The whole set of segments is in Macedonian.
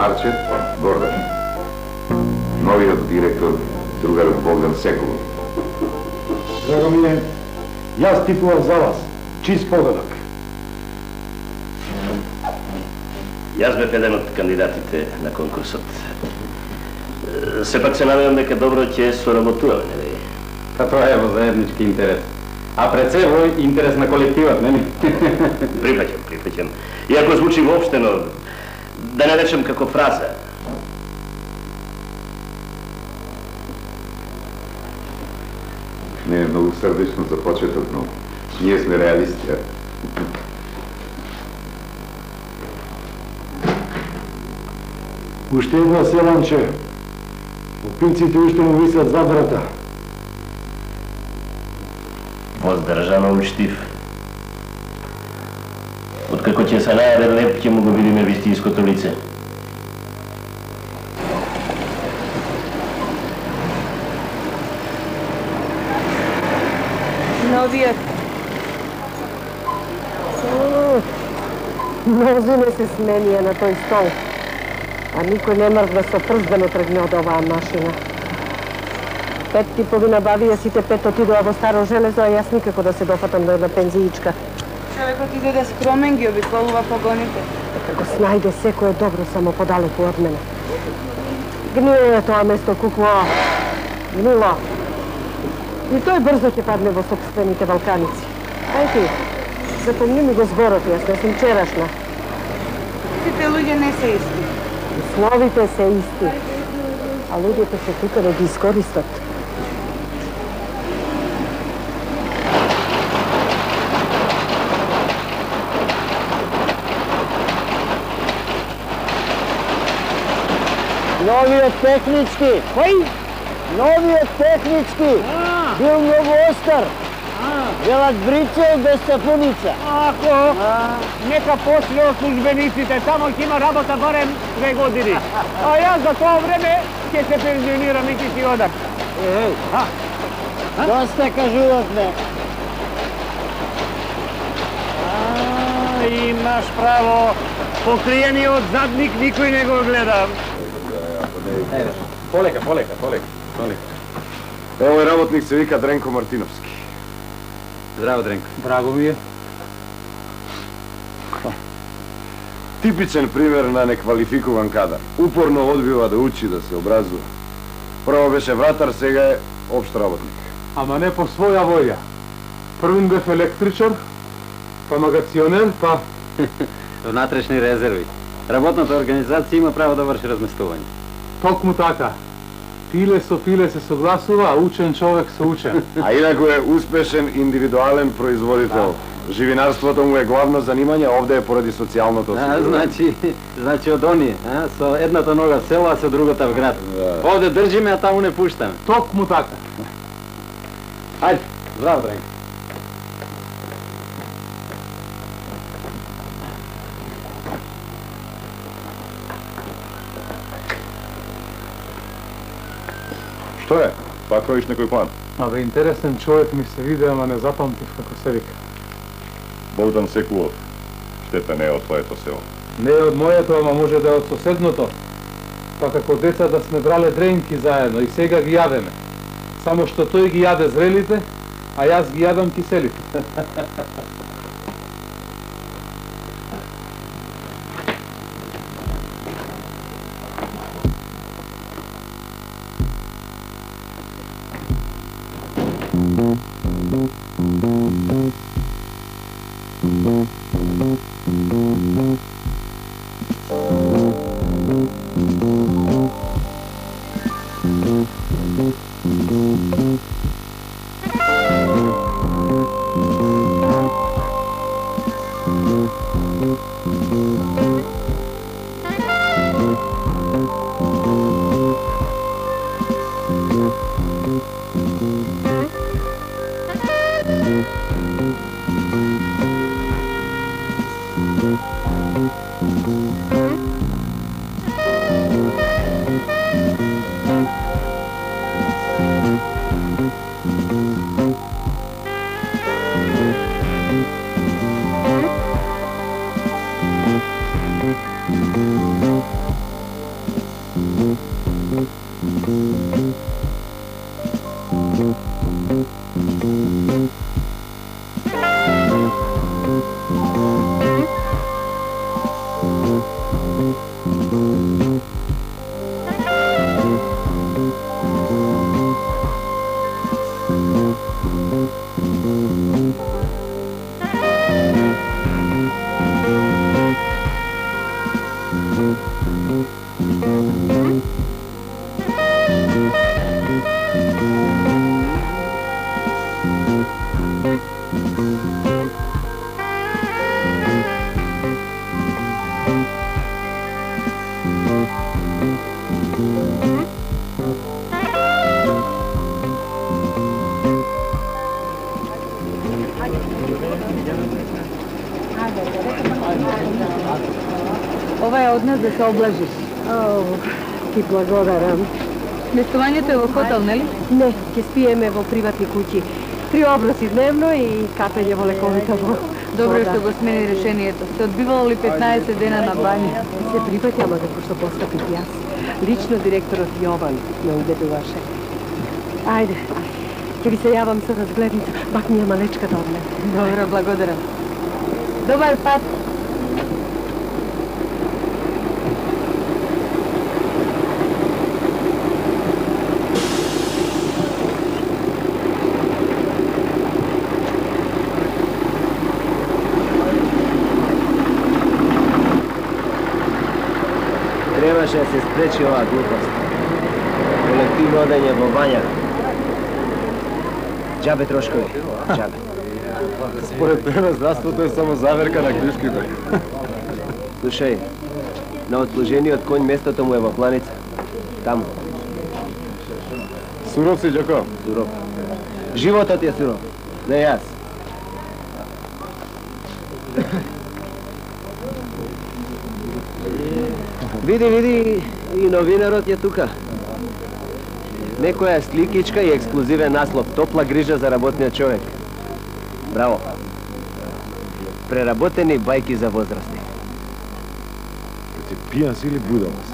Арчев, Гордан. Новият директор, другар Богдан Секулов. Драгомире, јас типував за вас. Чист погодок. Јас бев еден од кандидатите на конкурсот. Сепак се надевам дека добро ќе соработуваме, нели? Па тоа е во заеднички интерес. А пред се во интерес на колективот, нели? Припаќам. Иако звучи воопштено, да не речем како фраза. Не е многу срдечно за почеток, но ние сме реалисти. Уште едно селанче. Опинците уште му висат зад врата. Воздржано учтив. Откако ќе се најаде леп, ќе му го видиме вистинското лице. Новиот. Мнозине се сменија на тој стол. А никој не мрдва со прст да не тргне од оваа машина. 5 типови набавија, сите 5 отидоа во старо железо, а јас никако да се дофатам до една пензиичка. Човекот изгледа скромен, ги обиколува погоните. Дека го снајде секој е добро само подалеку од мене. Гнило е тоа место, кукво. Гнило. И тој брзо ќе падне во сопствените Балканици. Ај ти, запомни ми го зборот, јас не сум вчерашна. Сите луѓе не се исти. Условите се исти, а луѓето се тука да ги искористат. Новиот технички. Кој? Новиот технички. Бил многу остар. Велат брицел без сапуница. Ако, нека после од службениците, само ќе има работа барем 2 години. А јас за тоа време ќе се пензионирам и ќе си одам. Доста кажувавме. Имаш право. Покриениот задник никој не го гледа. Полека. Овој работник се вика Дренко Мартиновски. Здраво, Дренко. Драго ми е. Типичен пример на неквалификуван кадар. Упорно одбива да учи, да се образува. Прво беше вратар, сега е општ работник. Ама не по своја воја. Првин бев електричар, па магационер, па... Внатрешни резерви. Работната организација има право да врши разместување. Токму така. Пиле се согласува, а учен човек со учен. А инаку е успешен индивидуален производител. Живинарството му е главно занимање, овде е поради социјалното осигурување. Значи од оние, со едната нога в село, а со другата в град. Овде држиме, а таму не пуштаме. Токму така. Ајде, здраво, Дренко. Што е? Па кроиш некој план? Абе, интересен човек ми се виде, ама не запамтив како се вика. Богдан Секулов. Штета не е од твоето село. Не е од моето, ама може да е од соседното. Па како деца да сме брале дренки заедно и сега ги јадеме. Само што тој ги јаде зрелите, а јас ги јадам киселите. Ова е од нас да се облажиш. Ти благодарам. Сместувањето е во хотел, нели? Не, ќе спиеме во приватни куќи. 3 оброци дневно и капење во лековита вода. Добро што го смени решението. Се одбивало ли 15 дена на бања? Се припатја, ама како што постапих јас. Лично директорот Јован ме убедуваше. Ајде, ќе ви се јавам со разгледница. Бак ми ја малечката од мене. Добро, благодарам. Добар пат. Требаше да се спречи оваа глупост. Колективно одење во бања. Џабе трошкови. Џабе. Според мене здравството е само заверка на книжките. Слушај, на отслужениот конј местото му е во планица. Таму. Суров си, Џако? Суров. Животот е суров. Не јас. Види, и новинарот е тука. Некоја сликичка и ексклузивен наслов. Топла грижа за работниот човек. Браво. Преработени бајки за возрасти. Ти пијан си или будала си?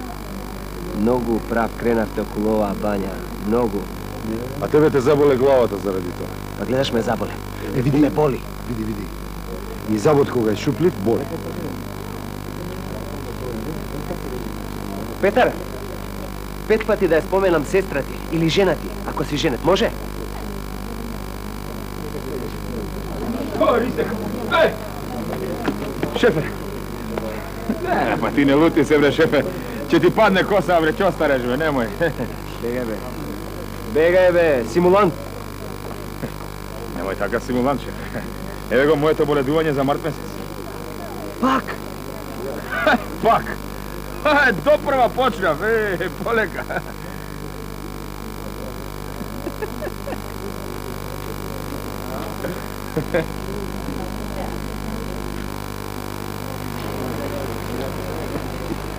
Многу прав кренавте околу оваа бања. Многу. А тебе те заболе главата заради тоа. Па гледаш ме заболе. Види ме боли. Види. И забот кога е шуплив, боли. Петар, 5 пати да ја споменам сестра ти или жена ти, ако си женет, може? Шефе! Не, па ти не лути се, бре, шефе. Ќе ти падне коса, бре, ќе остареш, бе, немој. Бегај, бе, симулант. Немој така симулант, шефе. Еве го моето боледување за март месец. Пак? Пак! Допрва почнав, полека.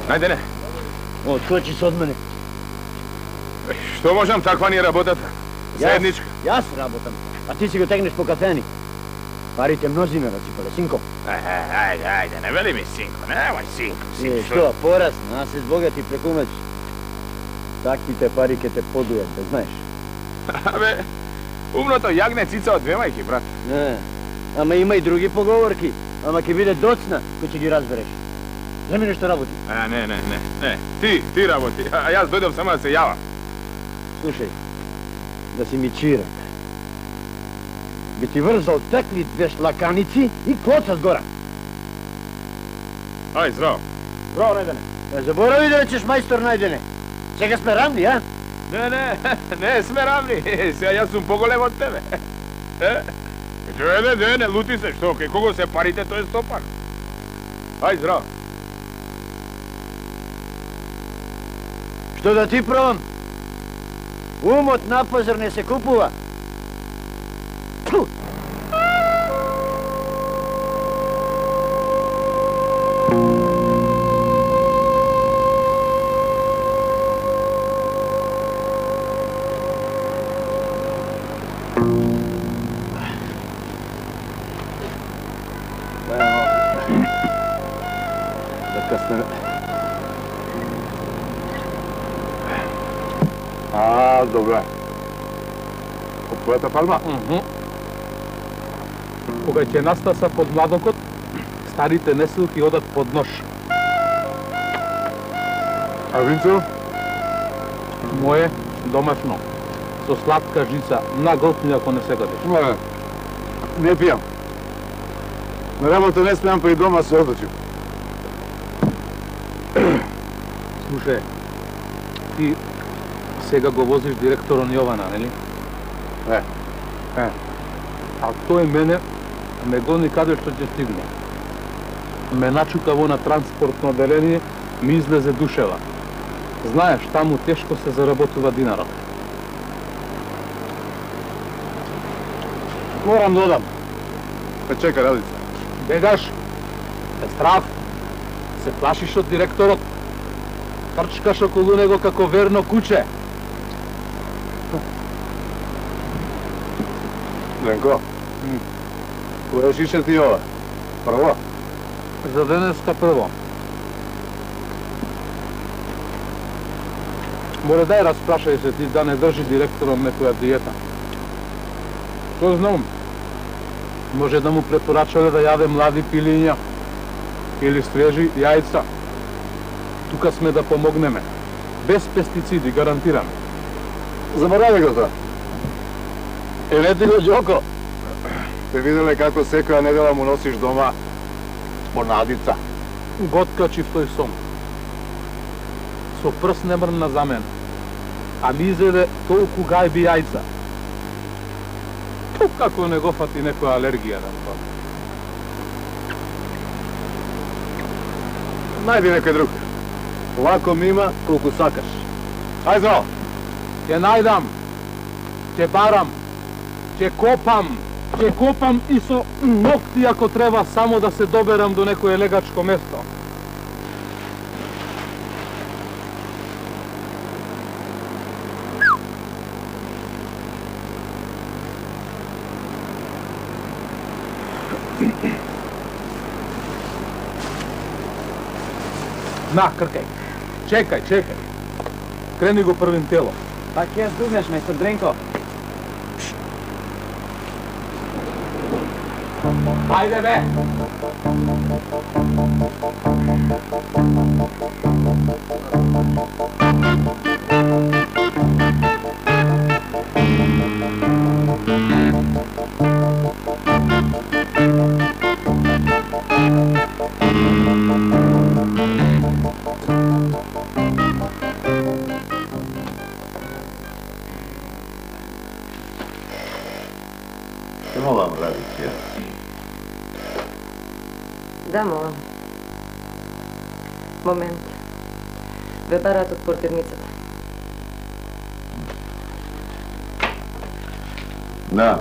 Најде не. Откочи се од мене. Што можам, таква ни е работата. Заедничка. Јас работам, а ти си го тегнеш по кафени. Парите мнози ме раципале, синко. Ајде, не вели ми синко, немој синко. Што, порасна, а се збогати преку ноќ. Таквите пари ке те подујат, да знаеш. Абе, умното јагне цица од две мајки, брат. Не, ама има и други поговорки. Ама ке биде доцна, кој ќе ги разбереш. Земи нешто работи. Не. Ти работи, а јас дојдам само да се јавам. Слушај, да си ми чирак. Би ти врзал такви две шлаканици и клоца сгора. Ај, здраво. Здраво, Најдене. Не заборави да речеш мајстор Најдене. Сега сме равни, а? Не сме равни. Сега јас сум поголем од тебе. Не, лути се, што? Кај кого се парите, тој е стопан. Ај, здраво. Што да ти пробам? Умот на пазар не се купува. Ту! А, добре. Од твојата фарма? Кога ќе настаса под младокот, старите неселки одат под нож. А винцо? Мое домашно, со сладка жица, наголтни ако не се годиш. Не пијам. На работа не спијам, па и дома се одочим. Слушај, ти сега го возиш директорон Јована, нели? А тој мене ме гони каде што ќе стигне. Ме начука во на транспортно оделение, ми излезе душева. Знаеш, таму тешко се заработува динарот. Морам да одам. Ме чека Радица. Бегаш, е страв, се плашиш од директорот, трчкаш околу него како верно куче. Ленко, кога шише ти ова? Прво? За денеска прво. Море дај распрашај се ти да не држи директорот некоја диета. Што знам? Може да му препорачале да јаде млади пилиња или свежи јајца. Тука сме да помогнеме. Без пестициди, гарантираме. Заборави го тоа. Евети го Џоко. Те виделе како секоја недела му носиш дома понадица. Готкачив тој сон. Со прст не мрна за мен. А ми изеде толку гајби јајца. Тук како не го фати некоја алергија на тоа. Најди некој друг. Овако ми има колку сакаш. Ај здраво. Ќе најдам, ќе барам, ќе копам и со ногти ако треба само да се доберам до некое легачко место. На, кркај. Чекај. Крени го првим тело. Па ќе здугнеш, мистер Дренко. Ајде бе! Те молам, Радица. Да, молам. Момент. Ве барат од портирницата. Да.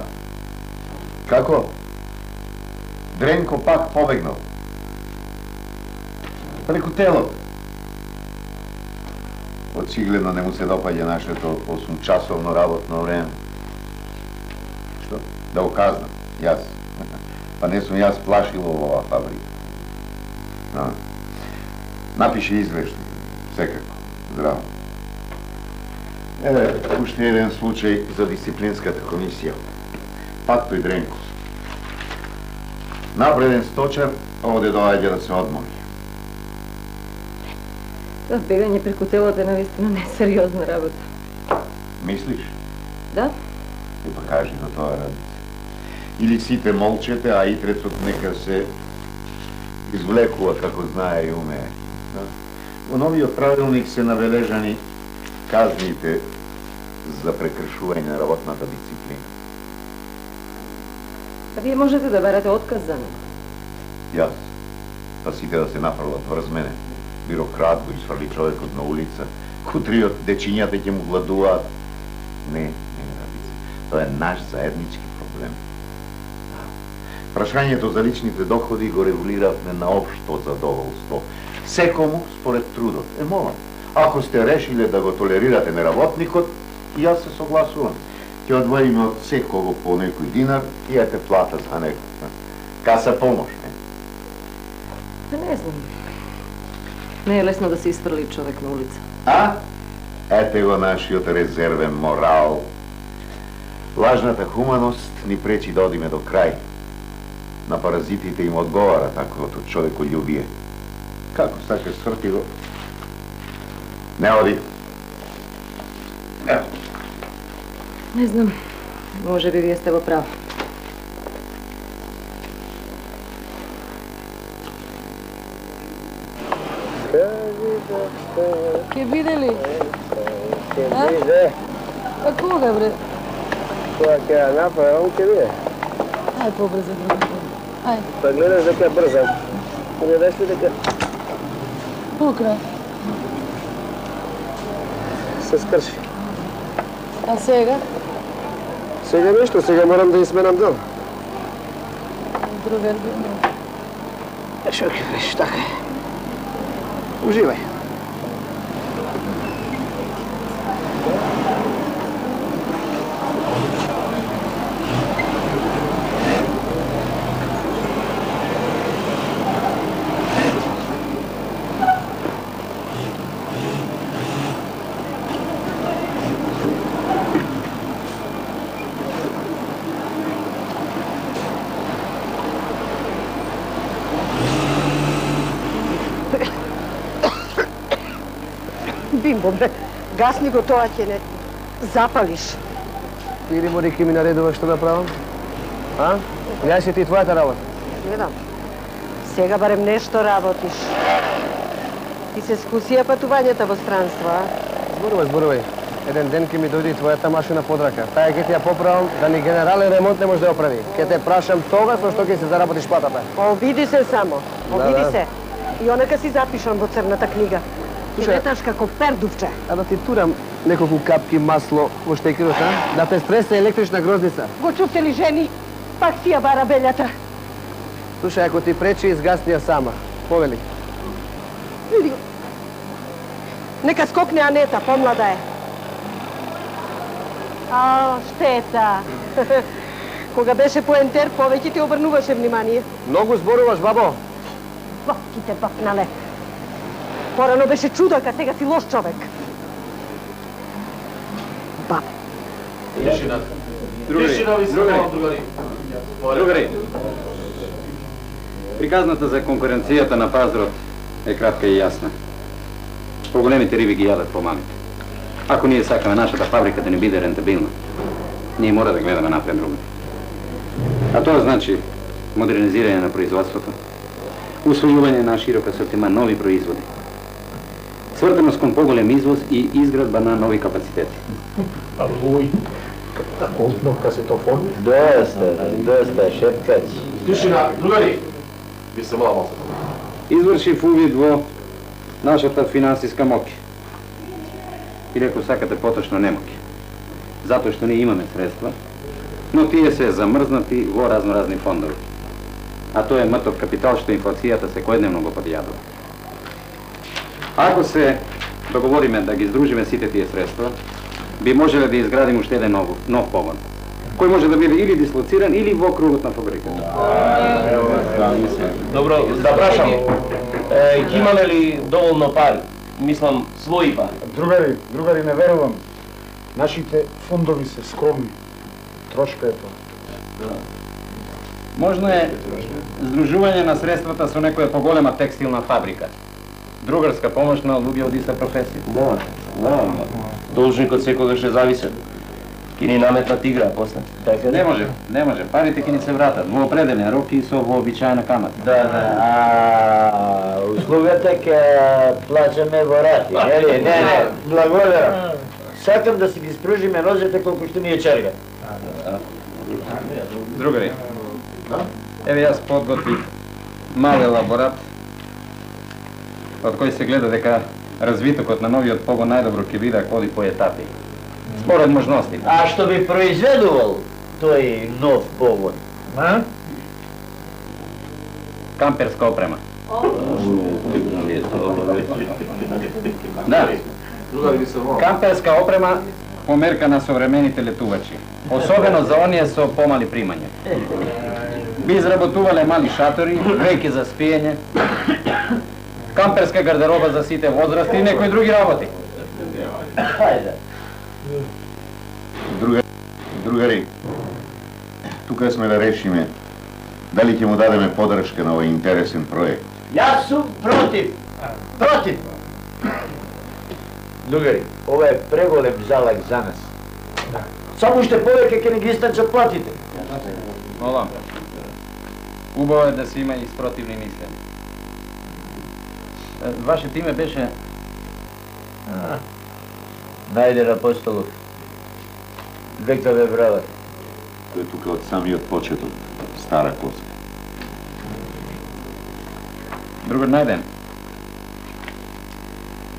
Како? Дренко пак побегнал. Преку телото. Очигледно не му се допаѓа нашето 8-часовно работно време. Што? Да го казнам, јас. Па не сум јас плашил оваа фабрика. Напиши извештај, секако. Здраво. Уште еден случај за дисциплинската комисија. Пак тој Дренко. Напреден сточар, овде доаѓа да се одмори. Тоа бегање преку телото е навистина несериозна работа. Мислиш? Да? И па кажи на тоа, Радица. Или сите молчете, а итрецот нека се извлекува како знае и умее. Во новиот правилник се набележани казните за прекршување на работната дисциплина. А вие можете да барате отказ за него? Јас. Па сите да се направат врз мене. Бирократ го изфрли човекот на улица. Кутриот дечињата ќе му гладуваат. Не, Радица. Тоа е наш заеднички проблем. Прашањето за личните доходи го регулиравме на општо задоволство. Секому според трудот. Молам, ако сте решиле да го толерирате неработникот, и јас се согласувам. Ќе одвоиме од секого по некој динар и ете плата за него. Каса помош, не? Па не знам. Не е лесно да се изфрли човек на улица. А? Ете го нашиот резервен морал. Лажната хуманост ни пречи да одиме до крај. На паразитите им одговара таквото човеколюбие. Како сакаш, сврти го. Не оди. Ево. Не знам. Може би вие сте во прав. Ке биде ли? Ке биде. Па кога, бре? Кога ќе ја направам, ке биде. Ај, побрзо, бре. Ај. Па гледаш дека брзам. Гледаш ли дека... Покрај. Се скрши. А сега? Сега нешто, сега морам да изменам дел. Другар би не. Шо ќе кажеш, така е. Уживај. Бимбо, бре, гасни го тоа, ќе не запалиш. Или моди ки ми наредуваш што да правам? А? Ја си ти твојата работа. Гледам. Сега барем нешто работиш. Ти се скусија патувањата во странство, а? Зборувај. Еден ден ќе ми дојде твојата машина под рака. Таа ќе ти ја поправам, да ни генерален ремонт не може да ја оправи. Ќе те прашам тога со што ќе се заработиш платата. Обиди се само. Обиди се. И онака си запишам во црната книга. Слушај, Веташ како пердувче. А да ти турам неколку капки масло во штекерот, а? Да те стреса електрична грозница. Го чувте ли, жени? Пак си ја бара белјата. Слушај, ако ти пречи, изгасни ја сама. Повели. Види го. Нека скокне Анета, помлада е. А, штета. Кога беше по ентер, повеќе ти обрнуваше внимание. Многу зборуваш, бабо. Ваките бакнале. Порано беше чудака, сега си лош човек. Баб. Другари, приказната за конкуренцијата на пазарот е кратка и јасна. Поголемите риби ги јадат по-малите. Ако ние сакаме нашата фабрика да не биде рентабилна, ние мора да гледаме напред други. А тоа значи модернизирање на производството, усвојување на широк асортиман нови производи, свртеност кон поголем извоз и изградба на нови капацитети. Култновка се то форми? Доста, шепкач. Тишина, другари! Ви се мала масата. Извршив увид во нашата финансиска моќ. Или ако сакате поточно немоќ. Затоа што ние имаме средства, но тие се замрзнати во разноразни фондови. А тоа е мртов капитал што инфлацијата секојдневно го подјадува. Ако се договориме да ги здружиме сите тие средства, би можеле да изградиме уште еден нов погон, кој може да биде или дислоциран, или во кругот на фабриката. Добро, да прашам, ќе имаме ли доволно пари? Мислам, своји пари. Другари, не верувам. Нашите фондови се скромни. Трошка е тоа. Можно е здружување на средствата со некоја поголема текстилна фабрика. Другарска помош на луѓе од иста професија. Да. Должникот секогаш е зависен. Ки ни наметнат игра после. Не може. Парите ќе ни се вратат во определен рок и со вообичаена камата. Да. Услугата ќе плачаме во рати, нели? Не, благодарам. Сакам да си ги спружиме нозете колку што ми е черга. Другари, еве јас подготвив мал елаборат од кој се гледа дека развитокот на новиот погон најдобро ќе биде ако оди по етапи. Според можности. А што би произведувал тој нов погон? Камперска опрема. Да. Камперска опрема померка на современите летувачи. Особено за оние со помали примања. Би изработувале мали шатори, реки за спиење, камперска гардероба за сите возрасти и некои други работи. Хайде. Другари, тука сме да решиме дали ќе му дадеме подршка на овој интересен проект. Јас сум против. Против. Другари, ова е преголем залак за нас. Само уште повеќе ќе ни ги истачат платите. Молам. Убаво е да се има и спротивни мислени. Вашето име беше... Најден Апостолов. Век да ве брават. Тој е тука од самиот почеток, стара коска. Другар Најден.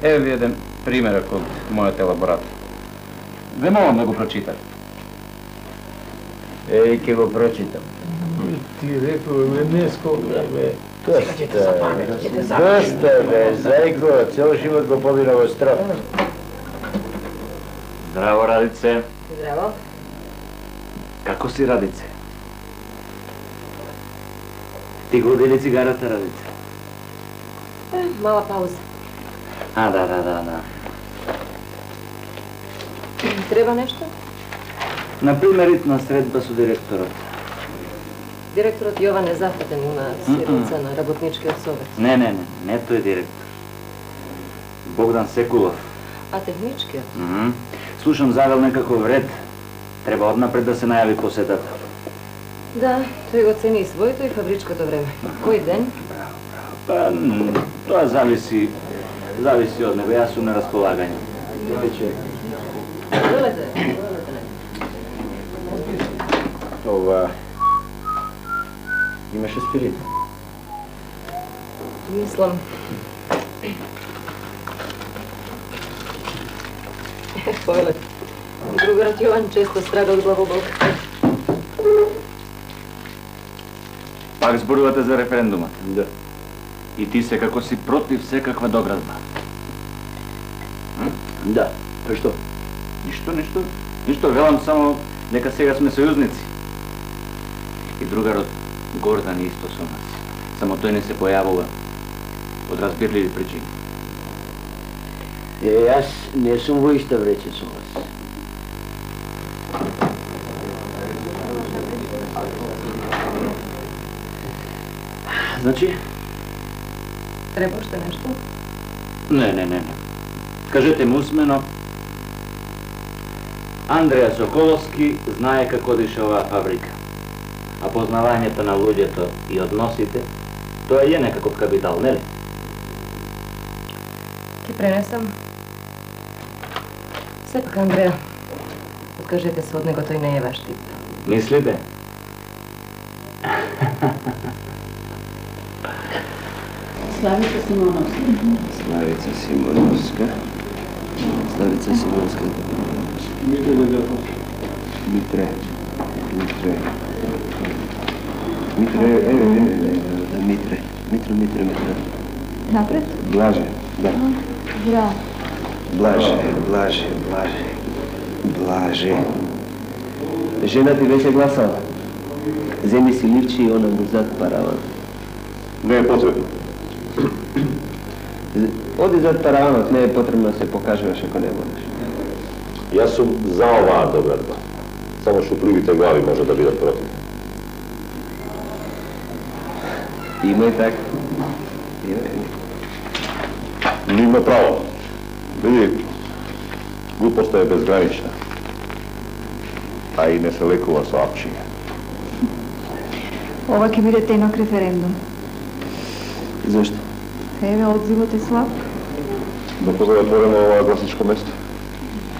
Еве ви еден примерак од мојот елаборат. Ве молам да го прочитате. Ќе го прочитам. Ти рекол, не скога, бе. Доста, бе, зајко, цел живот го побира во страх. Здраво, Радице. Здраво. Како си, Радице? Ти го одели цигарата, Радице? Мала пауза. Да. Треба нешто? Например, итна средба со директорот. Директорот Јован е зафатен, има сирница на работничкиот совет. Не тој директор. Богдан Секулов. А техничкиот? Слушам завел некако вред. Треба однапред да се најави посетата. Да, тој го цени и своето и фабричкото време. Кој ден? Па, тоа зависи од него. Јас сум на располагање. Долете. Ова... Имаше спирит? Мислам. Повеле. Другарот Јован често страда од главоболка. Пак зборувате за референдумот? Да. И ти секако си против секаква доградба? Да. Па што? Ништо, велам само дека сега сме сојузници. И другарот Гордан исто со нас. Само тој не се појавува од разбирливи причини. Јас не сум во иста врече со вас. Значи? Треба уште нешто? Не. Кажете му усмено. Андреја Соколовски знае како диша оваа фабрика. А познавањето на луѓето и односите, тоа е некаков капитал, нели? Ке пренесам. Сепак, Андреја, откажете се од него, тој не е ваш тип. Мислите? Славица Симоновска. Митре. Напред? Блаже, да. Браво. Блаже. Жена ти беше гласала. Земи си ливче и она му зад параван. Не е потребно. Оди зад параванот, не е потребно да се покажуваш ако не можеш. Јас сум за оваа доградба. Само шупливите глави може да бидат против. Има и така. Не има право. Види, глупоста е безгранична. А и не се лекува со апчиња. Ова ќе биде тенок референдум. Зашто? Еве, одзивот е слаб. До кога е отворено оваа гласачко место?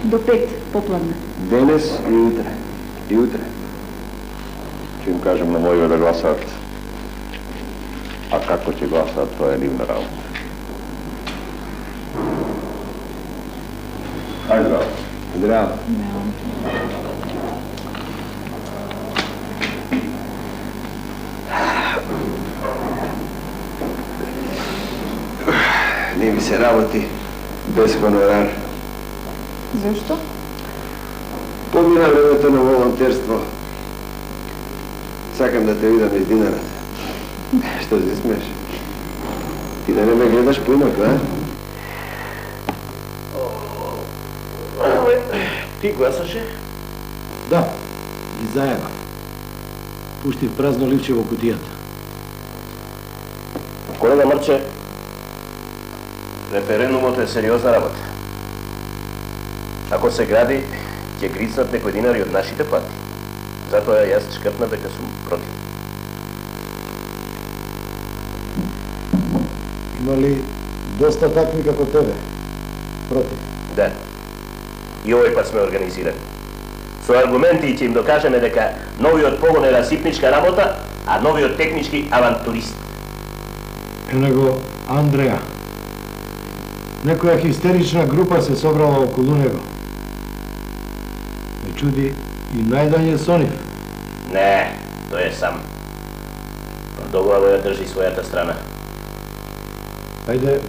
До 5 попладне. Денес и утре. И утре. Ќе им кажем на моје да гласаат. А како ќе гласаат, тоа е нивна работа. Ајде, здраво. Здраво. Не ми се работи без хонорар. Зашто? Помина времето на волонтерство. Сакам да те видам из динарата. Што се смеш? Ти да не ме гледаш поинако, а? Ти гласаше? Да, и заедно. Пуштив празно ливче во кутијата. Колега Мрче, референдумот е сериозна работа. Ако се гради, ќе грицнат некои динари од нашите плати. Затоа јас шкртна дека сум против. Има ли доста такви како тебе? Против? Да. И овој пат сме организирани. Со аргументи ќе им докажеме дека новиот погон е расипничка работа, а новиот технички авантурист. Него Андреја. Некоја хистерична група се собрала околу него. Ме чуди и најдање со нив. Не, тој е сам. Доглаво ја држи својата страна. Ајде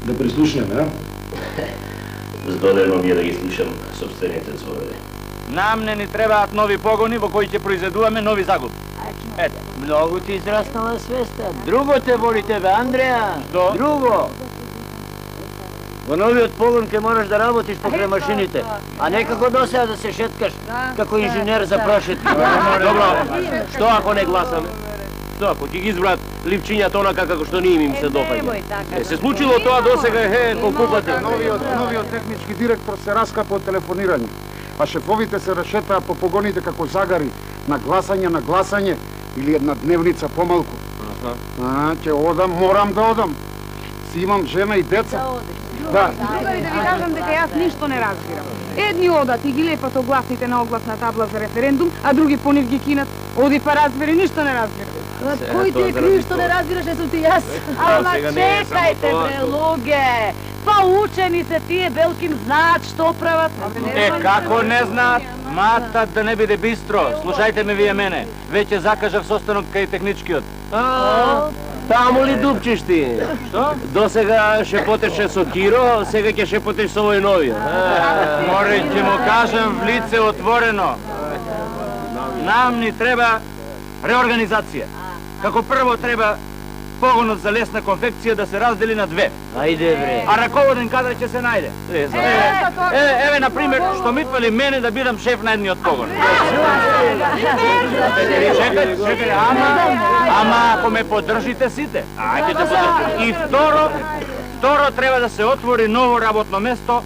да прислушнеме, а? Здодевно ми е да ги слушам собствените зборови. Нам не ни требаат нови погони во кои ќе произведуваме нови загуби. Ето. Многу ти израснала свеста. Друго те боли тебе, Андреја. Што? Друго. Во новиот погон ќе мораш да работиш покрај машините, а не како досега да се шеткаш како инженер за прошетки. Добро, што ако не гласам? Што ако ќе ги избрат ливчињата онака како што ние им се допаѓа? Се случило тоа досега, колку пати. Новиот технички директор се раска по телефонирање, а шефовите се решетаа по погоните како загари на гласање или една дневница помалку. Ќе одам, морам да одам. Си имам жена и деца. Да. Другари, да ви кажам дека јас ништо не разбирам. Едни одат и ги лепат огласните на огласна табла за референдум, а други по нив ги кинат. Оди па разбери, ништо не разбирам. Кој ти е крив што не разбираш, не сум ти јас? Ама чекајте, бре, луѓе! Па учени се тие белким знаат што прават. Како не знаат? Матат да не биде бистро. Слушајте ме вие мене. Веќе закажав состанок кај техничкиот. Таму ли дупчиш ти? Што? Досега шепотеше со Киро, сега ќе шепотеш со овој новиот. Море ќе му кажам в лице отворено. Нам ни треба реорганизација. Како прво треба погонот за лесна конфекција да се раздели на две. Ајде бре. А раководен кадар ќе се најде. Еве, например, што митвали мене да бидам шеф на едниот погон. Чекај, ама ако ме поддржите сите. Ајде да поддржите. И второ треба да се отвори ново работно место,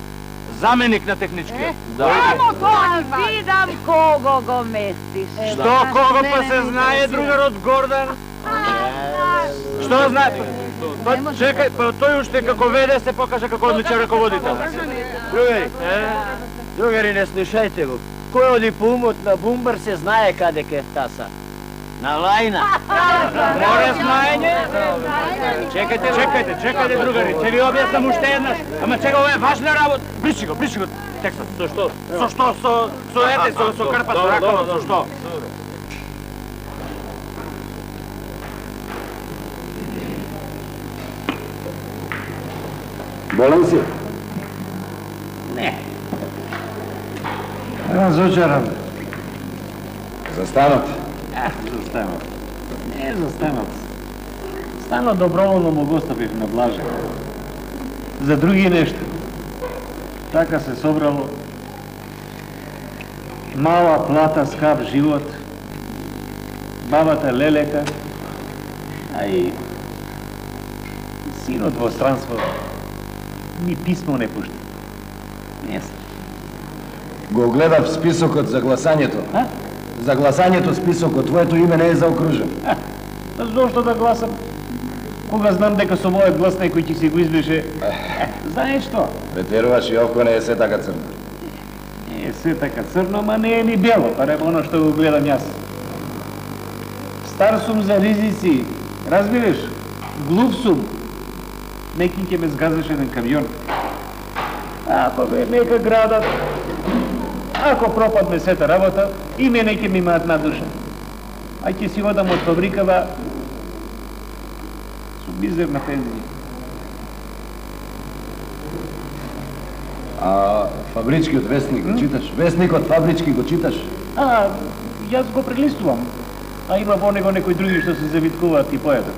заменик на техничкиот. Само тоа видам кого го местиш. Што кого па се знае другарот Гордан? Што знаете? Чекај, па тој уште како веде се покажа како одличен раководител. Другари, не слушајте го. Кој оди по умот на бумбар се знае каде ке таса. На лајна. Море знаење? Чекајте, другари, ќе ви објаснам уште еднаш. Ама чека, ова е важна работа. Бриши го текстот. Со што? Со што? Со крпа, со раковод, со што? Болен си? Не. Разочаран. Застанат? Застанат. Не застанат. Стано доброволно му го оставив на Блаже. За други нешта. Така се собрало. Мала плата, скап живот. Бабата лелека. А и синот во странство ни писмо не пушти. Не знам. Го гледав списокот за гласањето. За гласањето списокот, твоето име не е заокружен. Зошто да гласам? Кога знам дека со мојот глас некој ќе си го избеше. Знаеш што? Претеруваш и око не е се така црно. Не е се така црно, ма не е ни бело, парем оно што го гледам јас. Стар сум за ризици, разбираш? Глуп сум. Некин ќе ме сгазеше еден камион. Ако бе нека градат, ако пропадне сета работа, и мене ќе ми имаат на душа. А ќе си одам од фабрикава со мизерна пензија. А фабричкиот вестник го читаш? Вестникот фабрички го читаш? Јас го прелистувам. А има во него некои други што се завиткуваат и поедат.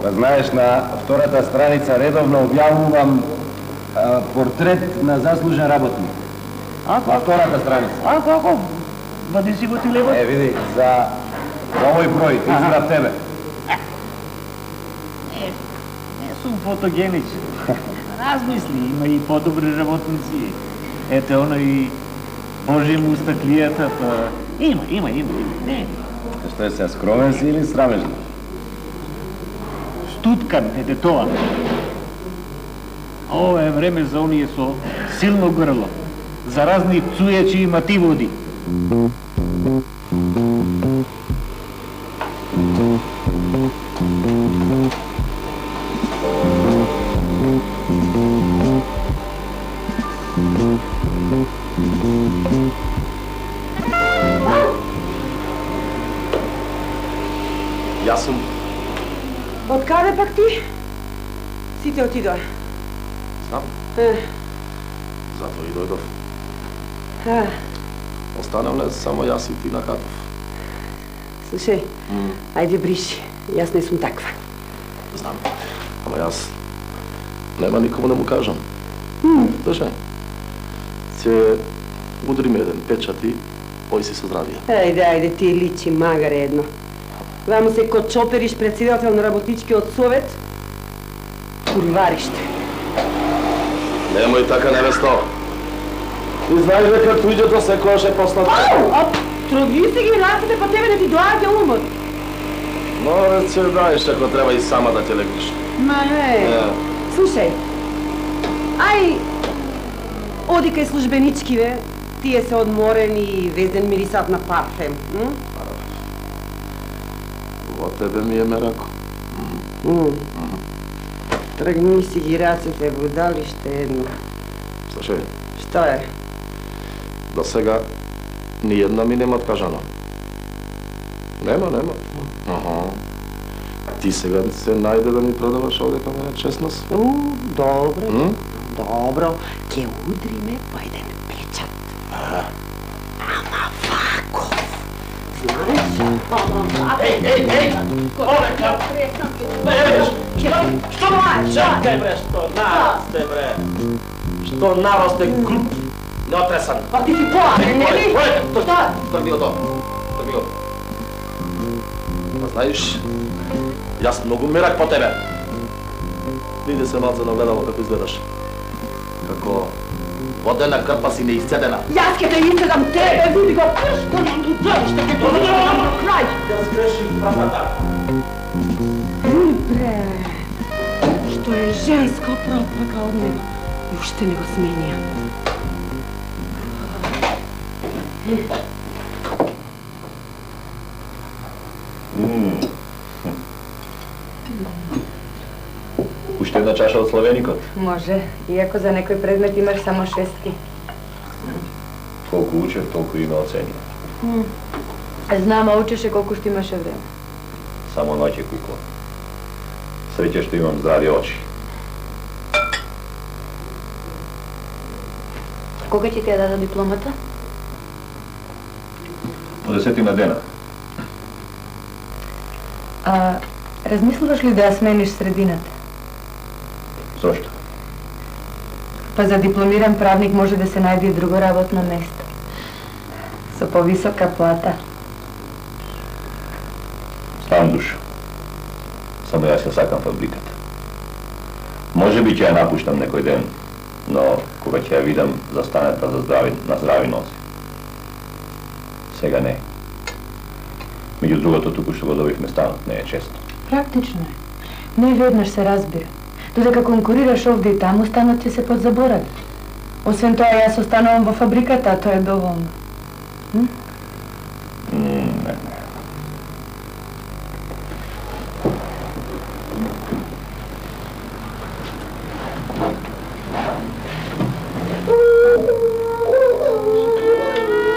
Па знаеш, на втората страница редовно објавувам Портрет на заслужен работник. На втората страница. Ако, вади си го ти лево. Види, за овој број, избрав тебе. Не сум фотогеничен. Размисли, има и по-добри работници. Ете, оно и Божи му стаклијата, па... Има. Не. Што е се, скромен си или срамежен? Стуткан, ете тоа. Ова е време за оние со силно грло. За разни цујечи и мативоди. Јас сум. Од каде пак ти? Сите отидоа. Знам. Затоа и дојдов. Останавме само јас и ти на Катов. Слушај, ајде бриши. Јас не сум таква. Знам. Ама јас нема никому да му кажам. Слушај, ќе удриме еден печат и ој си со здравие. Ајде, ти личи магаре едно. Вамо се ко Чопериш, председател на работничкиот совет, курвариште. Немој така, невесто. Ти знаеш дека туѓото секојаш е посладко. Троги си ги раците, па тебе не ти доаѓа умот. Но ќе даеш ако треба и сама да ќе легнеш. Ма не. Слушај, ај, оди кај службенички, бе. Тие се одморени и везден мирисат на парфем. Во тебе ми е мерако. Тргни си ги раците, будалиште едно. Слушај. Што е? До сега ни една ми нема откажано. Нема. Ти сега се најде да ми продаваш овде па мене честност? Добро. Ке удриме по еден печат. Ама ваков. Знаеш? Ей! Олека! Што маеш? Чакај, бре, што нарасте, бре! Што нарасте глуп, неотресан. А ти си поарен, нели? Што? Трби го тоа. Ма знаеш, јас многу мерак по тебе. Види се малце на огледало како изгледаш. Како водена крпа си неисцедена. Јас ке те изцедам тебе, види го! Што не англуджавиште, ке те заведам до крај! Јас грешим прапата. Бре, што е женско пропака од него. И уште не го сменија. Уште една чаша од славеникот? Може, иако за некој предмет имаш само 6. Колку учев, толку и ме оцени. Знам, а учеше колку што имаше време. Само ноќе, кукло. Среќа што имам здрави очи. Кога ќе ти ја даде дипломата? По 10 дена. А размислуваш ли да ја смениш средината? Зошто? Па за дипломиран правник може да се најде и друго работно место. Со повисока плата. Знам, Душо. Само јас ја сакам фабриката. Може би ќе ја напуштам некој ден, но кога ќе ја видам застанета на здрави нози. Сега не. Меѓу другото, туку што го добивме станот, не е често. Практично е. Не веднаш се разбира. Додека конкурираш овде и таму, станот ќе се подзаборави. Освен тоа, јас останувам во фабриката, а тоа е доволно. Не.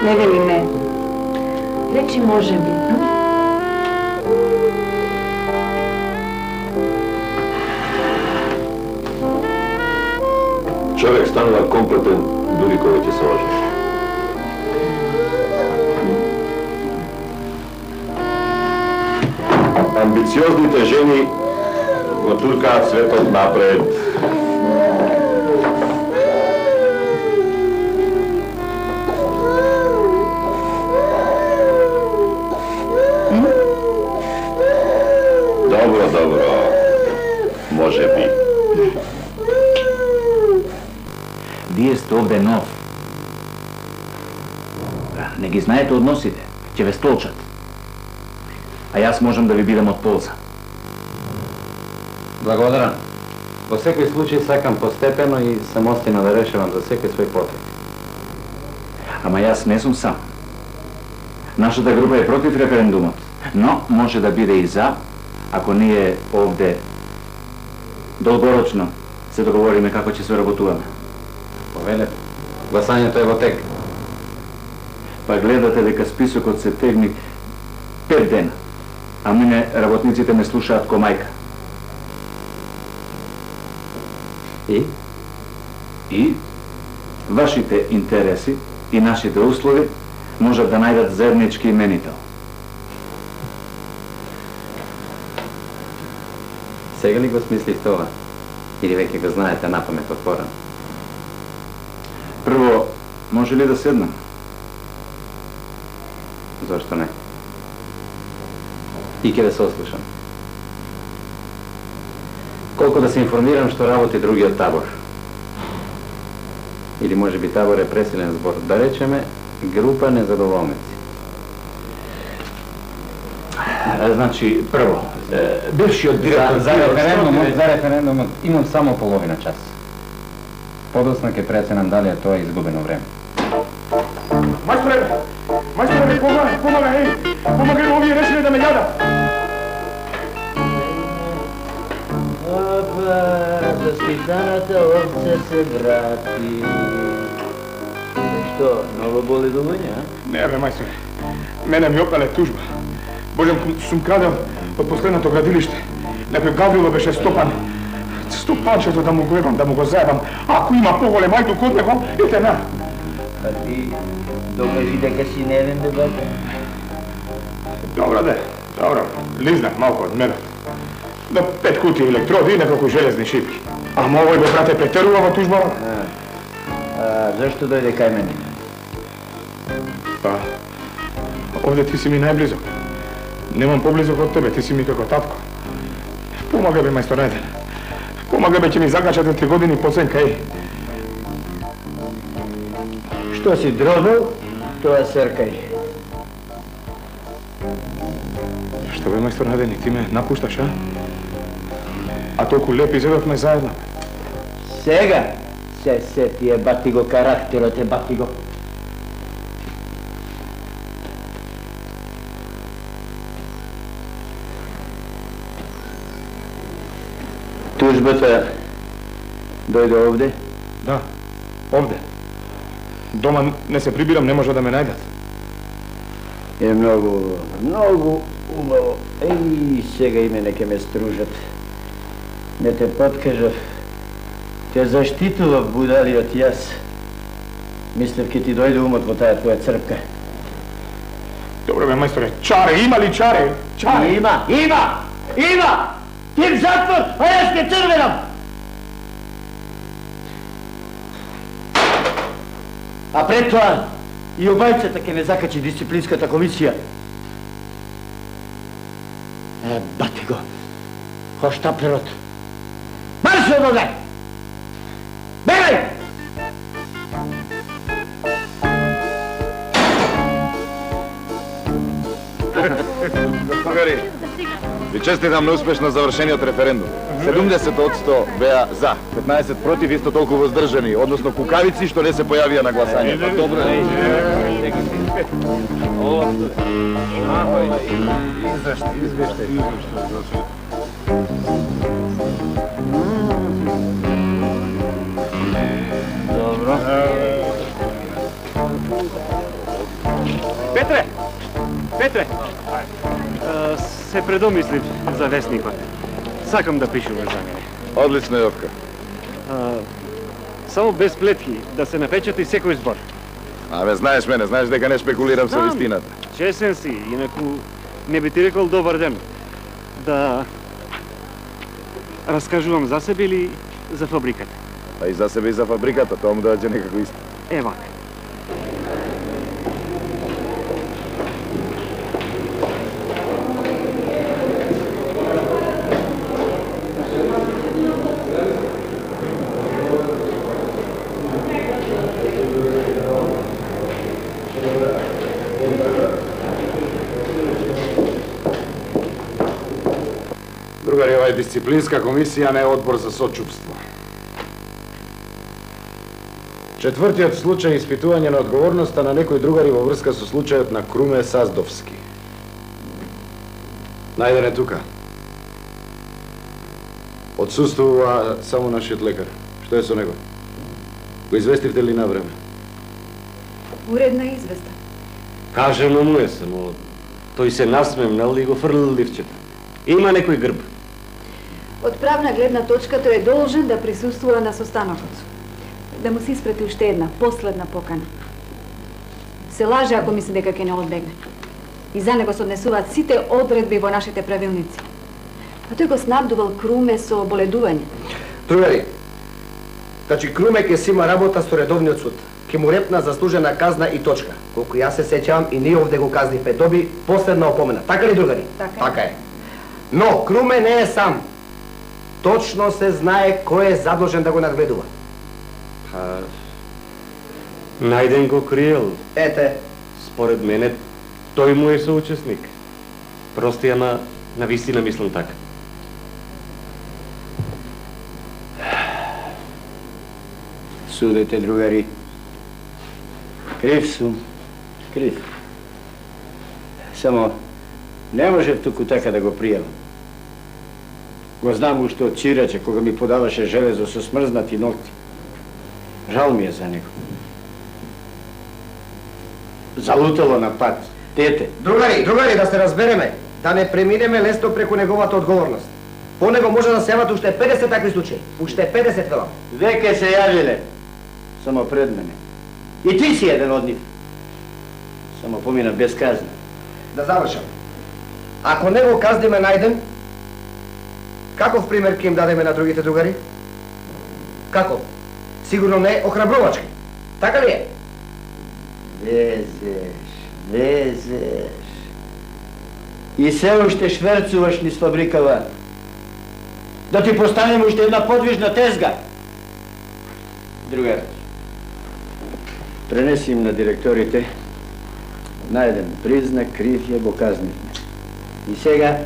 Не вели не. Речи може би. Човек станува комплетен дури кога ќе се ожени. Амбициозните жени го туркаат светот напред. овде нов. Не ги знаете односите, ќе ве столчат. А јас можам да ви бидам од полза. Благодарам. Во секој случај сакам постепено и самостојно да решавам за секој свој потреб. Ама јас не сум сам. Нашата група е против референдумот, но може да биде и за, ако ние овде долгорочно се договориме како ќе се работуваме. Повелете, гласањето е во тек. Па гледате дека списокот се тегни 5 дена, а мене работниците ме слушаат ко мајка. И вашите интереси и нашите услови можат да најдат заеднички именител. Сега ли го смислих това? Или веќе го знаете напамет од порано? Прво, може ли да седнем? Зошто не? И ќе да се ослушам. Колку да се информирам што работи другиот табор. Или може би табор е пресилен збор. Да речеме група незадоволници. Значи, прво, бившиот директор... За референдумот имам само половина час. Подоцна ќе преценам дали е тоа изгубено време. Мајсторе, помагај, овие решили да ме јадат. Опа, заскитаната овце се врати. Што, ново боли дување, а? Не, бе, мајсторе. Мене ми опнале тужба. Божем, сум крадел од последното градилиште. Некој Гаврило беше стопан. Стопанчето да му го ебам, да му го заебам. Ако има поголем ајдук од него, ете на. А ти докажи дека си невин, бе, бате? Добро, лизнах малко од мене. Да 5 кутии електроди и неколку железни шипки. Ама овој бе, брате, претерува во тужбава. А зашто дојде кај мене? Па, овде ти си ми најблизок. Немам поблизок од тебе, ти си ми како татко. Помага бе, мајстор Неден. Помага бе, ќе ми закачате 3 години посен кај. Што си дробил, тоа серкај. Што бе, мајстор Неден, и ти ме напушташ, а? А толку леп изедовме заедно. Сега се ти е бати го карактерот, е бати го. Тужбата дојде овде? Да, овде. Дома не се прибирам, не може да ме најдат. Е многу убаво. Сега и мене ке ме стружат. Не те подкажав. Те заштитував будалиот јас. Мислев ке ти дојде умот во таа твоја црпка. Добре бе, мајсторе, чаре, има ли чаре? Чаре! Има! Ти в затвор, а јас ке црвенам! А пред тоа и обајцата ке не закачи дисциплинската комисија. Бати го! Хоштаплерот! Марш од овде! Бегај! Другари, ви честитам на успешно завршениот референдум. 70% беа за, 15 против, исто толку воздржани, односно кукавици што не се појавија на гласањето. Добро е. Добро. Петре, се предомислив за вестникот. Сакам да пишуваш за мене. Одлично, Јовка. Само без плетки, да се напечати секој збор. Абе, знаеш мене, знаеш дека не шпекулирам со вистината. Чесен си, инаку не би ти рекол добар ден. Да раскажувам за себе или за фабриката? А и за себе и за фабриката, тоа му доаѓа некако исто. Ева. е дисциплинска комисија, не одбор за сочувство. Четвртиот случај испитување на одговорноста на некои другари во врска со случајот на Круме Саздовски. Најден е тука. Отсуствува само нашиот лекар. Што е со него? Го известивте ли на време? Уредна известа. Кажано му е само. Тој се насмемнал и го фрлил ливчето. Има некој грб. Од правна гледна точка тој е должен да присуствува на состанокот. Да му се испрати уште една, последна покана. Се лаже ако мисли дека ќе не одбегне. И за него се однесуваат сите одредби во нашите правилници. А тој го снабдувал Круме со боледување. Другари, значи Круме ќе си има работа со редовниот суд. Ќе му репна заслужена казна и точка. Колку јас се сеќавам и ние овде го казнивме, доби последна опомена. Така ли, другари? Така е. Но Круме не е сам. Точно се знае кој е задолжен да го надгледува. Најден го криел. Ете. Според мене, тој му е соучесник. Прости, ама на вистина мислам така. Судете, другари. Крив сум. Крив. Само не можев туку така да го пријавам. Го знам уште од чираче, кога ми подаваше железо со смрзнати ногти. Жал ми е за него. Залутало на пат. Дете. Другари, да се разбереме. Да не преминеме лесно преку неговата одговорност. По него може да се јават уште 50 такви случаи. Уште 50, велам. Веќе се јавиле. Само пред мене. И ти си еден од нив. Само помина без казна. Да завршам. Ако не го казниме најден, каков пример ќе им дадеме на другите другари? Како? Сигурно не охрабрувачки. Така ли е? Везеш. И се уште шверцуваш низ фабрикава. Да ти постанеме уште една подвижна тезга. Другар, пренеси им на директорите најден признак, крив ја го казнивме. И сега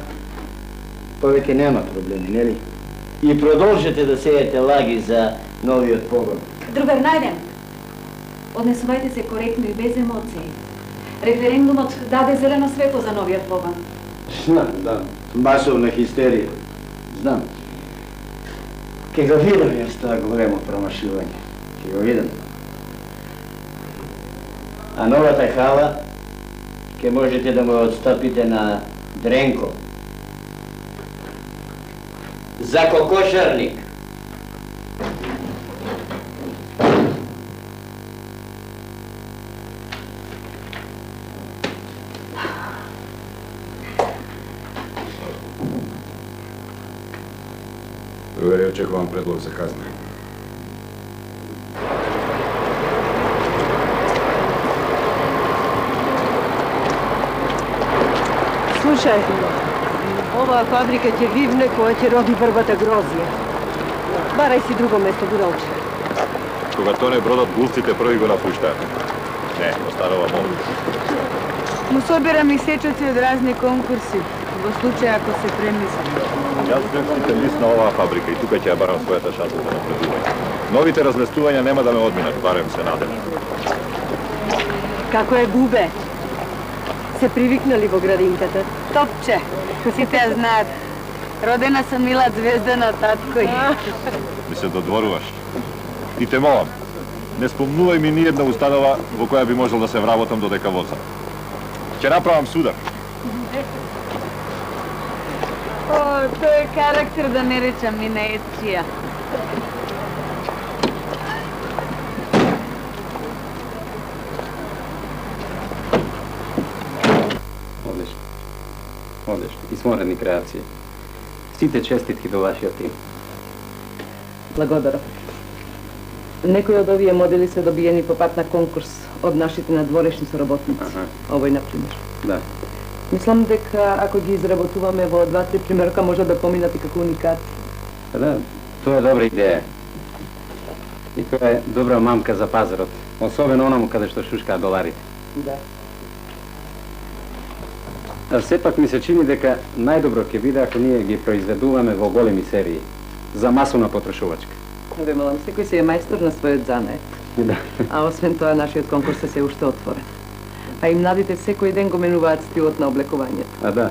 повеќе нема проблеми, нели? И продолжете да сеете лаги за новиот погон. Другар, најден. Однесувајте се коректно и без емоции. Референдумот даде зелено светло за новиот погон. Знам, да. Масовна хистерија. Знам. Ке го видам јас тоа големо промашување. Ке го видам. А новата хала ке можете да му ја отстапите на Дренко. За кокошарник. Другари, очекувам предлог за казна. Слушај, оваа фабрика ќе вивне која ќе роди првата грозија. Барај си друго место, Буралче. Кога тоне бродот, гулците први го напуштаат. Не, останува мол. Му собирам и сечоци од разни конкурси, во случај ако се премислам. Јас бев специјалист на оваа фабрика и тука ќе ја барам својата шанса за напредување. Новите разместувања нема да ме одминат, барем се надем. Како е Бубе? Се привикнали во градинката? Топче, сите ја знаат. Родена сам Мила Звездана, таткој. Ми се додворуваш. И те молам, не спомнувај ми ниједна установа во која би можел да се вработам додека возам. Ќе направам судар. О, тој е карактер да не речам и на ечија. Одлично. Изморени креации. Сите честитки до вашиот тим. Благодарам. Некои од овие модели се добиени по пат на конкурс од нашите надворешни соработници. Овој, например. Да. Мислам дека ако ги изработуваме во 2-3 примерка може да поминат и како уникати. Да, тоа е добра идеја. И тоа е добра мамка за пазарот. Особено онаму каде што шушкаат доларите. Да. Сепак ми се чини дека најдобро ќе биде ако ние ги произведуваме во големи серии, за масовна потрошувачка. Еве, молам, секој се е мајстор на својот занет. Да. А освен тоа, нашиот конкурс се уште отворен. А и младите секој ден го менуваат стилот на облекувањето. А да.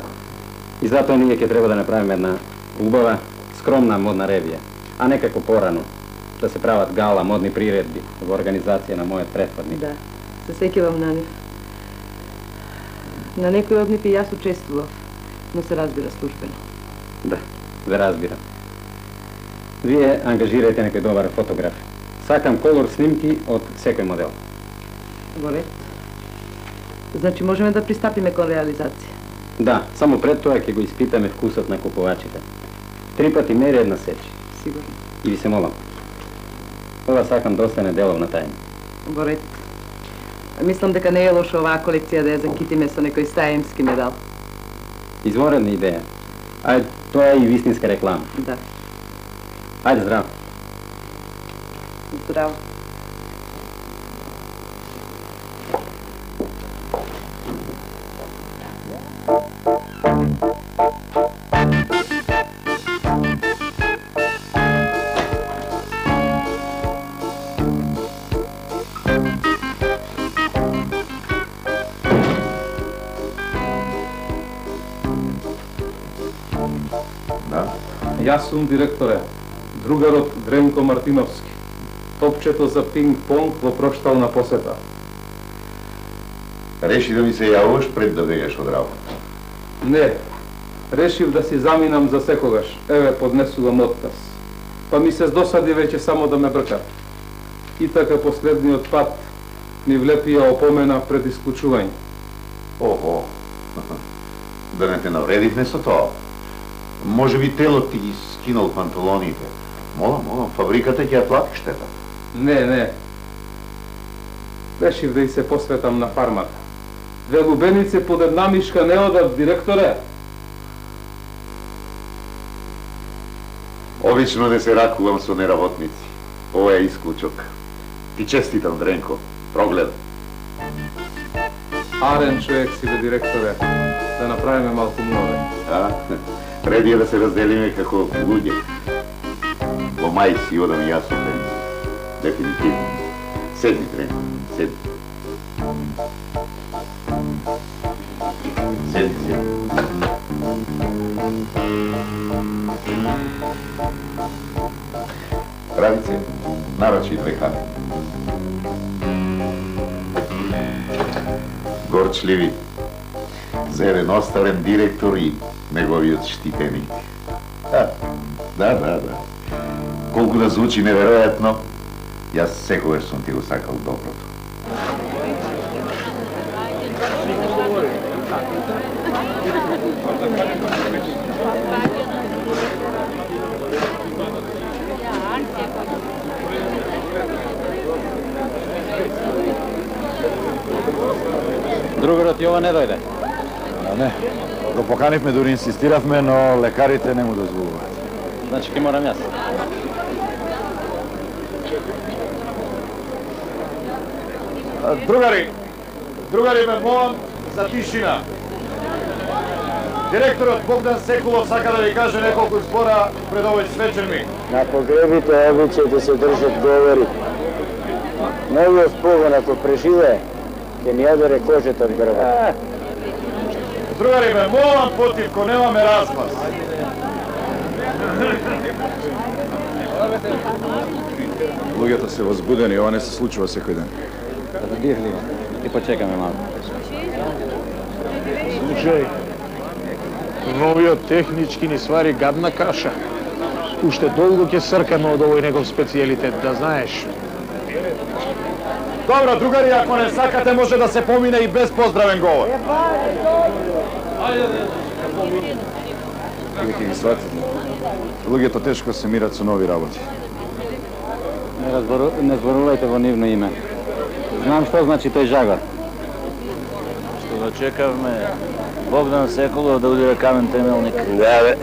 И затоа ние ќе треба да направиме една убава, скромна модна ревија, а не како порано, да се прават гала, модни приредби во организација на мојот претходник. Да, се сеќавам на нив. На некој од нив и јас учествував, но се разбира службено. Да, ве разбирам. Вие ангажирајте некој добар фотограф. Сакам колор снимки од секој модел. Во ред. Значи можеме да пристапиме кон реализација. Да, само пред тоа ќе го испитаме вкусот на купувачите. 3 пати мери една сечи. Сигурно. И ви се молам. Ова сакам да остане деловна тајна. Во ред. Мислам дека не е лошо оваа колекција да ја закитиме со некој стаемски медал. Изворена идеја. Ајде, тоа е и вистинска реклама. Да. Ајде, здраво. Здраво. Јас сум директоре, другарот Дренко Мартиновски. Топчето за пинг-понг во проштална посета. Реши да ми се јавуваш пред да бегаш од работа. Не, решив да си заминам за секогаш. Еве, поднесувам отказ. Па ми се досади веќе само да ме бркат. И така последниот пат ми влепија опомена пред исклучување. Охо, да не те навредивме со тоа. Може би телот ти ги скинал панталоните. Молам, фабриката ќе ја плати штета. Не. Решив да и се посветам на фармата. Две лубеници под една мишка не одат, директоре. Обично не се ракувам со неработници. Ова е исклучок. Ти честитам, Дренко. Проглед. Арен човек си, бе, директоре. Да направиме малку мнове. Преди е да се разделиме како луѓе. Во мај си одам и јас од пензија. Дефинитивно. Седни, Дренко, седни. Седни. Радице, нарачи 2 хани. Горчливи. За еден остарен директор и неговиот штитеник. Да. Колку да звучи неверојатно, јас секогаш сум ти го сакал доброто. Другарот Јова не дојде. Не. Го поканивме, дури инсистиравме, но лекарите не му дозволуваат. Значи ќе морам јас. Другари ме молам за тишина. Директорот Богдан Секулов сака да ви каже неколку збора пред овој свечерник. На погребите обичај да се држат говори. Новиот погон ако преживее, ќе ни одере кожата од грбот. Другари ме молам потивко, немаме разглас. Луѓето се возбудени, ова не се случува секој ден. Да дирливо. И почекаме малку. Слушај, новиот технички ни свари гадна каша. Уште долго ќе сркаме од овој негов специјалитет, да знаеш. Добро, другари, ако не сакате, може да се помине и без поздравен говор. Вие ги сватите. Луѓето тешко се мират со нови работи. Не зборувајте во нивно име. Знам што значи тој жагар. Што го чекавме Богдан Секулов да удира камен темелник. Да, бе.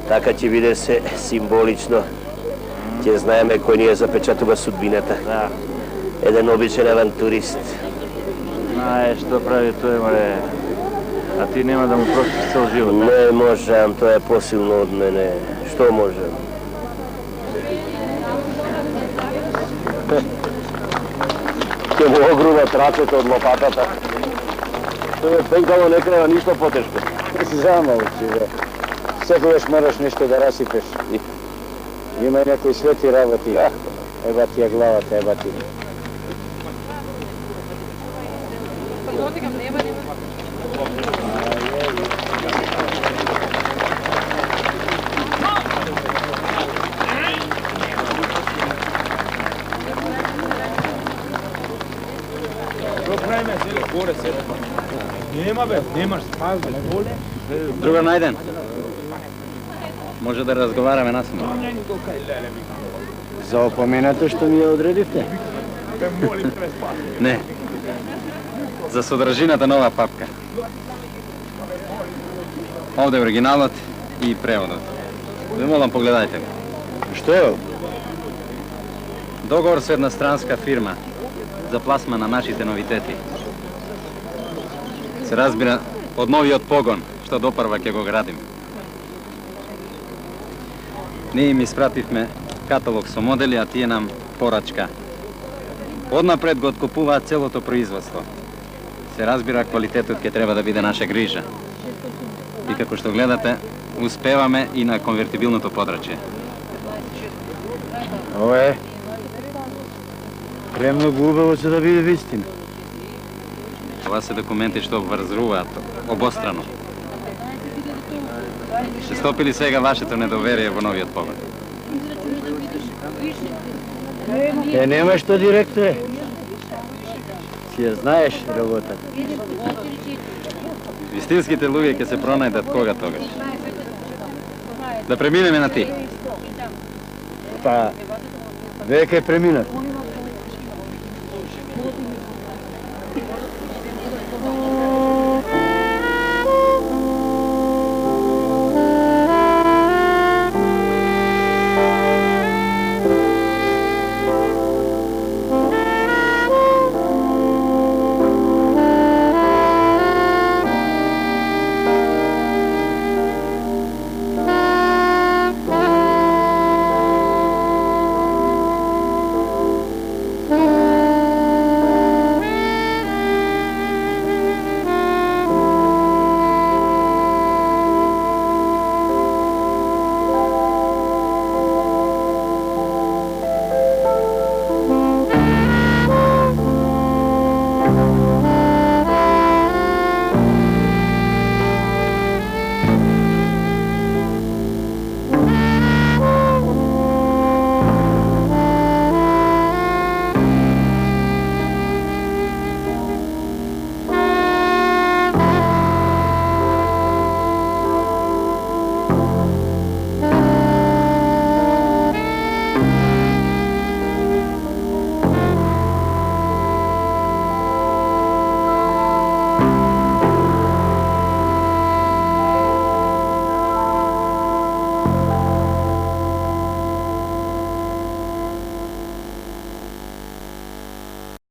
Така ќе биде се символично. Ќе знаеме кој ни ја запечатува судбината. Да. Еден обичен авантурист. Знаеш што прави тој, море. A ti nema da mu prostiš cel život? Ne možem, to je posilno od mene. Što možem? Ке му огрубат рацете од лопатата. Тоа е пенкало не крeva ништо потешко. Замолчи, бе. Секогаш мораш нешто да расипеш. Има и некои свети работи. Еба ти е главата, еба ти. Нема бе, немаш спаз бе. Другар Најден, може да разговараме насаме. За опоменато што ми ја одредивте? Не, за содржината на оваа папка. Овде е оригиналот и преводот. Ве молам, погледајте го. Што е? Договор со една странска фирма за пласма на нашите новитети. Се разбира, од новиот погон, што допрва ќе го градим. Ние им испративме каталог со модели, а тие нам порачка. Однапред го откупуваат целото производство. Се разбира, квалитетот ќе треба да биде наша грижа. И како што гледате, успеваме и на конвертибилното подрачје. Ова е премногу убаво за да биде вистина. Ова се документи што обврзуваат обострано. Ще стопи ли сега вашето недоверие во новиот погон? Нема што, директоре. Си ја знаеш работата. Вистинските луѓе ќе се пронајдат кога тогаш. Да преминеме на ти. Па, веќе преминат.